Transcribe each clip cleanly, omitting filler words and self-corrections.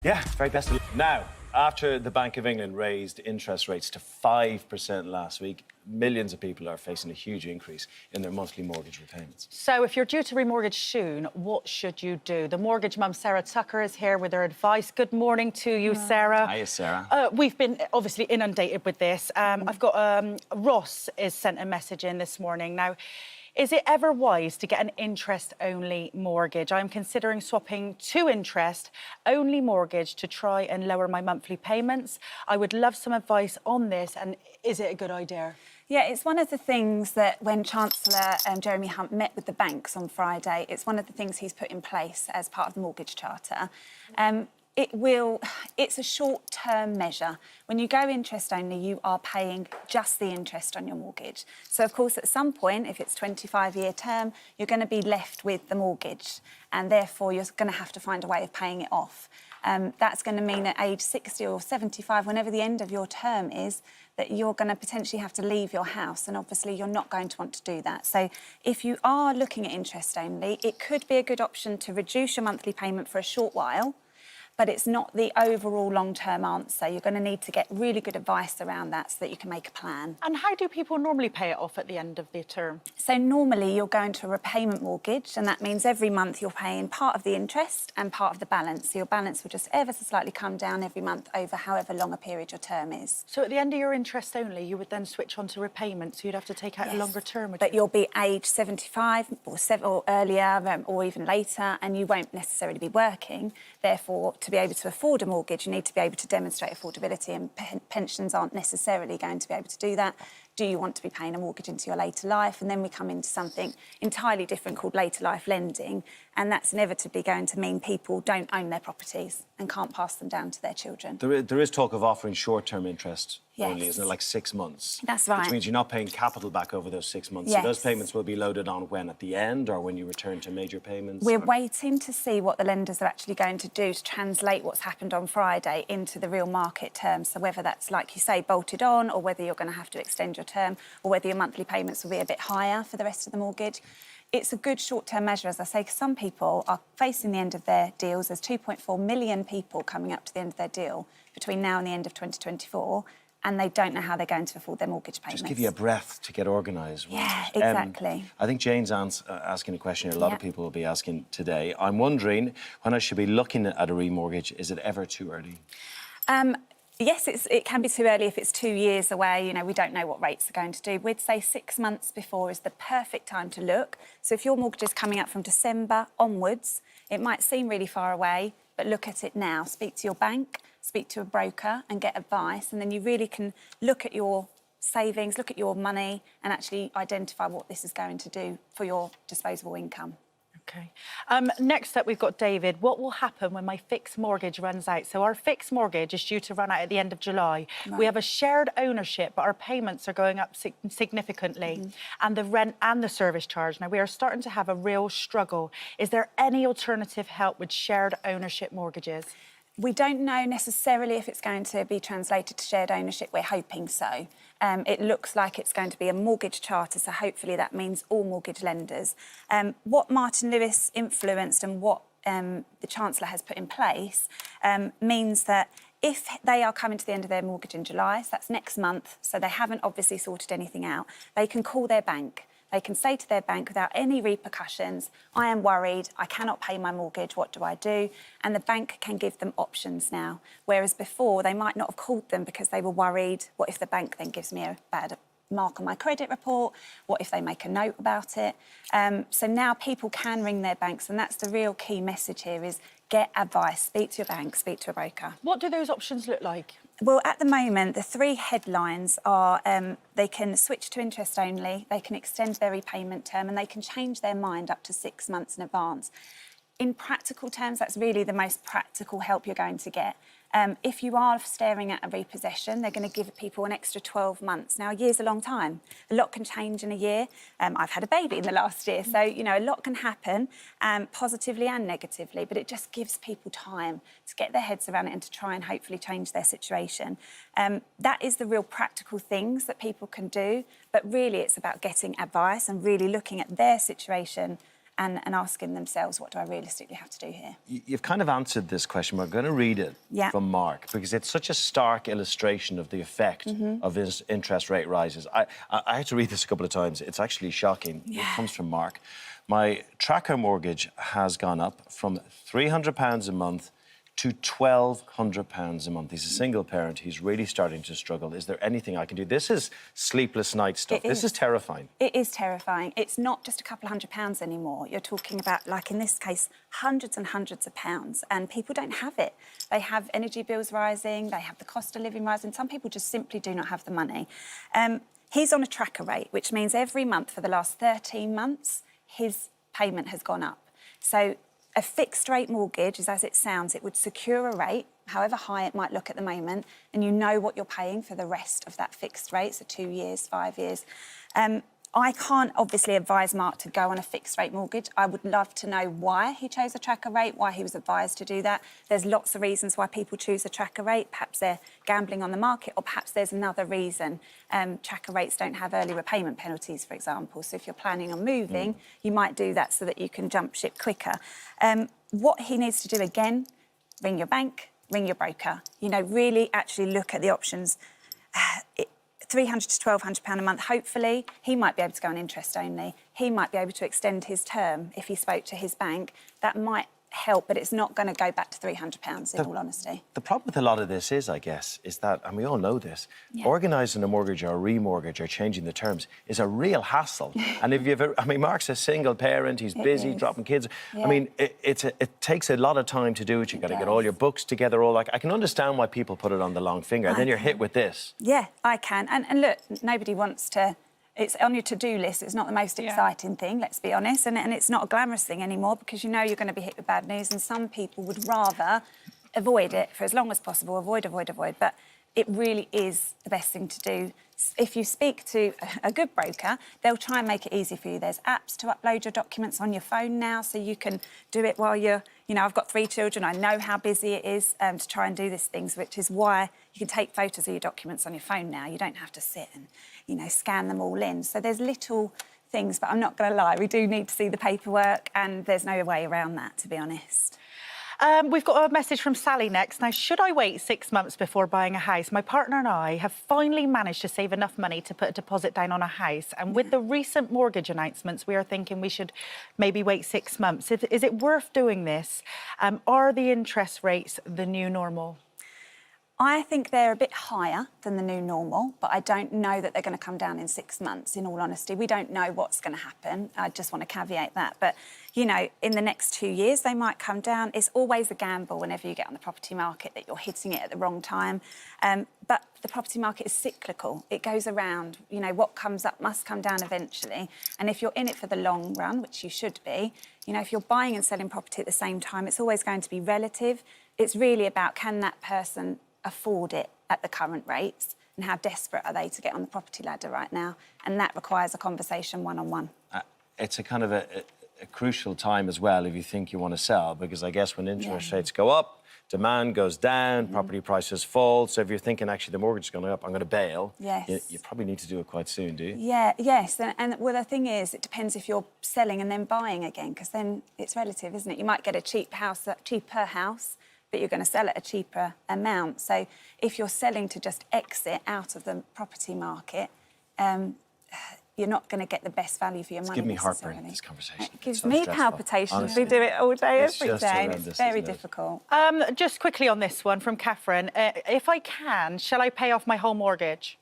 Yeah, very best of luck. Now, after the Bank of England raised interest rates to 5% last week, millions of people are facing a huge increase in their monthly mortgage repayments. So if you're due to remortgage soon, what should you do? The mortgage mum, Sarah Tucker, is here with her advice. Good morning to you, Sarah. Hiya, Sarah. We've been obviously inundated with this. I've got Ross has sent a message in this morning. Now, is it ever wise to get an interest-only mortgage? I'm considering swapping to interest-only mortgage to try and lower my monthly payments. I would love some advice on this, and is it a good idea? Yeah, it's one of the things that when Chancellor Jeremy Hunt met with the banks on Friday, it's one of the things he's put in place as part of the mortgage charter. It's a short-term measure. When you go interest-only, you are paying just the interest on your mortgage. So, of course, at some point, if it's 25-year term, you're going to be left with the mortgage, and therefore you're going to have to find a way of paying it off. That's going to mean at age 60 or 75, whenever the end of your term is, that you're going to potentially have to leave your house, and obviously you're not going to want to do that. So if you are looking at interest only, it could be a good option to reduce your monthly payment for a short while, but it's not the overall long-term answer. You're going to need to get really good advice around that so that you can make a plan. And how do people normally pay it off at the end of the term? So normally you'll go into a repayment mortgage, and that means every month you're paying part of the interest and part of the balance. So your balance will just ever so slightly come down every month over however long a period your term is. So at the end of your interest only, you would then switch on to repayment, so you'd have to take out a longer term. But you'll be age 75 or earlier or even later, and you won't necessarily be working. Therefore, to be able to afford a mortgage, you need to be able to demonstrate affordability, and pensions aren't necessarily going to be able to do that. Do you want to be paying a mortgage into your later life? And then we come into something entirely different called later life lending, and that's inevitably going to mean people don't own their properties and can't pass them down to their children. There is talk of offering short-term interest only, Yes. isn't it? Like 6 months. That's right. Which means you're not paying capital back over those 6 months. Yes. So those payments will be loaded on when? At the end, or when you return to major payments? We're waiting to see what the lenders are actually going to do to translate what's happened on Friday into the real market terms. So whether that's, like you say, bolted on, or whether you're going to have to extend your term, or whether your monthly payments will be a bit higher for the rest of the mortgage. It's a good short-term measure, as I say, because some people are facing the end of their deals. There's 2.4 million people coming up to the end of their deal between now and the end of 2024, and they don't know how they're going to afford their mortgage payments. Just give you a breath to get organised. Yeah, exactly. I think Jane's asking a question a lot of people will be asking today. I'm wondering when I should be looking at a remortgage. Is it ever too early? Yes, it can be too early if it's 2 years away. You know, we don't know what rates are going to do. We'd say 6 months before is the perfect time to look. So if your mortgage is coming up from December onwards, it might seem really far away, but look at it now. Speak to your bank, speak to a broker and get advice, and then you really can look at your savings, look at your money, and actually identify what this is going to do for your disposable income. OK. Next up, we've got David. What will happen when my fixed mortgage runs out? So our fixed mortgage is due to run out at the end of July. Right. We have a shared ownership, but our payments are going up significantly, and the rent and the service charge. Now, we are starting to have a real struggle. Is there any alternative help with shared ownership mortgages? We don't know necessarily if it's going to be translated to shared ownership. We're hoping so. It looks like it's going to be a mortgage charter, so hopefully that means all mortgage lenders. What Martin Lewis influenced and what the Chancellor has put in place means that if they are coming to the end of their mortgage in July, so that's next month, so they haven't obviously sorted anything out, they can call their bank. They can say to their bank without any repercussions, I am worried, I cannot pay my mortgage, what do I do? And the bank can give them options now. Whereas before, they might not have called them because they were worried, what if the bank then gives me a bad mark on my credit report? What if they make a note about it? So now people can ring their banks, and that's the real key message here is get advice, speak to your bank, speak to a broker. What do those options look like? Well, at the moment, the three headlines are they can switch to interest only, they can extend their repayment term, and they can change their mind up to 6 months in advance. In practical terms, that's really the most practical help you're going to get. If you are staring at a repossession, they're going to give people an extra 12 months. Now, a year's a long time. A lot can change in a year. I've had a baby in the last year, so, you know, a lot can happen, positively and negatively, but it just gives people time to get their heads around it and to try and hopefully change their situation. That is the real practical things that people can do, but really it's about getting advice and really looking at their situation and asking themselves, what do I realistically have to do here? You've kind of answered this question. We're going to read it from Mark because it's such a stark illustration of the effect of his interest rate rises. I had to read this a couple of times. It's actually shocking. It comes from Mark. My tracker mortgage has gone up from £300 a month to £1,200 a month. He's a single parent. He's really starting to struggle. Is there anything I can do? This is sleepless night stuff. This is terrifying. It is terrifying. It's not just a couple of £100 anymore. You're talking about, like in this case, hundreds and hundreds of pounds, and people don't have it. They have energy bills rising, they have the cost of living rising. Some people just simply do not have the money. He's on a tracker rate, which means every month for the last 13 months, his payment has gone up. So a fixed rate mortgage is, as it sounds, it would secure a rate, however high it might look at the moment, and you know what you're paying for the rest of that fixed rate, so 2 years, 5 years. I can't obviously advise Mark to go on a fixed rate mortgage. I would love to know why he chose a tracker rate, why he was advised to do that. There's lots of reasons why people choose a tracker rate. Perhaps they're gambling on the market, or perhaps there's another reason. Tracker rates don't have early repayment penalties, for example. So if you're planning on moving, you might do that so that you can jump ship quicker. What he needs to do again, ring your bank, ring your broker. You know, really actually look at the options. £300 to £1,200 a month, hopefully. He might be able to go on interest only. He might be able to extend his term if he spoke to his bank. That might help, but it's not going to go back to £300 in all honesty. The problem with a lot of this is, I guess, is that, and we all know this, organising a mortgage or a remortgage or changing the terms is a real hassle. And if you've, I mean, Mark's a single parent, he's busy, dropping kids. I mean, it takes a lot of time to do it. You've got to get all your books together, all like. I can understand why people put it on the long finger, and then you're hit with this. Yeah, I can. And look, nobody wants to... It's on your to-do list. It's not the most exciting thing, let's be honest. And it's not a glamorous thing anymore because you know you're going to be hit with bad news, and some people would rather avoid it for as long as possible, avoid. But it really is the best thing to do. If you speak to a good broker, they'll try and make it easy for you. There's apps to upload your documents on your phone now, so you can do it while you're... You know, I've got 3 children. I know how busy it is to try and do these things, which is why you can take photos of your documents on your phone now. You don't have to sit and, you know, scan them all in. So there's little things, but I'm not going to lie, we do need to see the paperwork, and there's no way around that, to be honest. We've got a message from Sally next. Now, should I wait 6 months before buying a house? My partner and I have finally managed to save enough money to put a deposit down on a house. And with the recent mortgage announcements, we are thinking we should maybe wait 6 months. Is it worth doing this? Are the interest rates the new normal? I think they're a bit higher than the new normal, but I don't know that they're going to come down in 6 months, in all honesty. We don't know what's going to happen. I just want to caveat that. But, you know, in the next 2 years, they might come down. It's always a gamble whenever you get on the property market that you're hitting it at the wrong time. But the property market is cyclical. It goes around. You know, what comes up must come down eventually. And if you're in it for the long run, which you should be, you know, if you're buying and selling property at the same time, it's always going to be relative. It's really about, can that person afford it at the current rates, and how desperate are they to get on the property ladder right now? And that requires a conversation one-on-one. It's a kind of a crucial time as well if you think you want to sell, because I guess when interest rates go up, demand goes down, property prices fall. So if you're thinking, actually, the mortgage is going up, I'm going to bail, you probably need to do it quite soon, do you? Yes. And well, the thing is, it depends if you're selling and then buying again, because then it's relative, isn't it? You might get a cheaper house, but you're going to sell at a cheaper amount. So if you're selling to just exit out of the property market, you're not going to get the best value for your money. Give me heartburn, this conversation. It gives me palpitations. Honestly. We do it all day, every day. It's very difficult. Just quickly on this one from Catherine. If I can, shall I pay off my whole mortgage?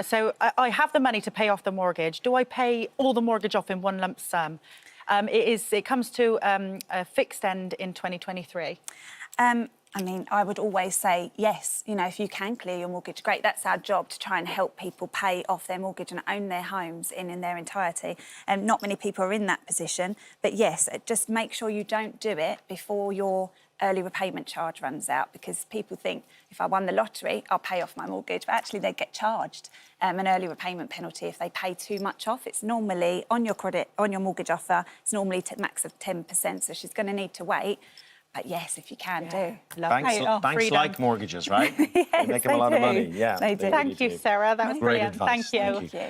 So I have the money to pay off the mortgage. Do I pay all the mortgage off in one lump sum? It comes to a fixed end in 2023. I mean, I would always say yes. You know, if you can clear your mortgage, great. That's our job, to try and help people pay off their mortgage and own their homes in their entirety. And not many people are in that position. But yes, just make sure you don't do it before your early repayment charge runs out, because people think, if I won the lottery, I'll pay off my mortgage. But actually, they get charged an early repayment penalty if they pay too much off. It's normally on your mortgage offer. It's normally to max of 10%. So she's going to need to wait. But yes, if you can do. Banks like mortgages, right? Yes, they make them a lot of money. Yeah, they do. Thank you, Sarah. That was brilliant. Thank you. Thank you.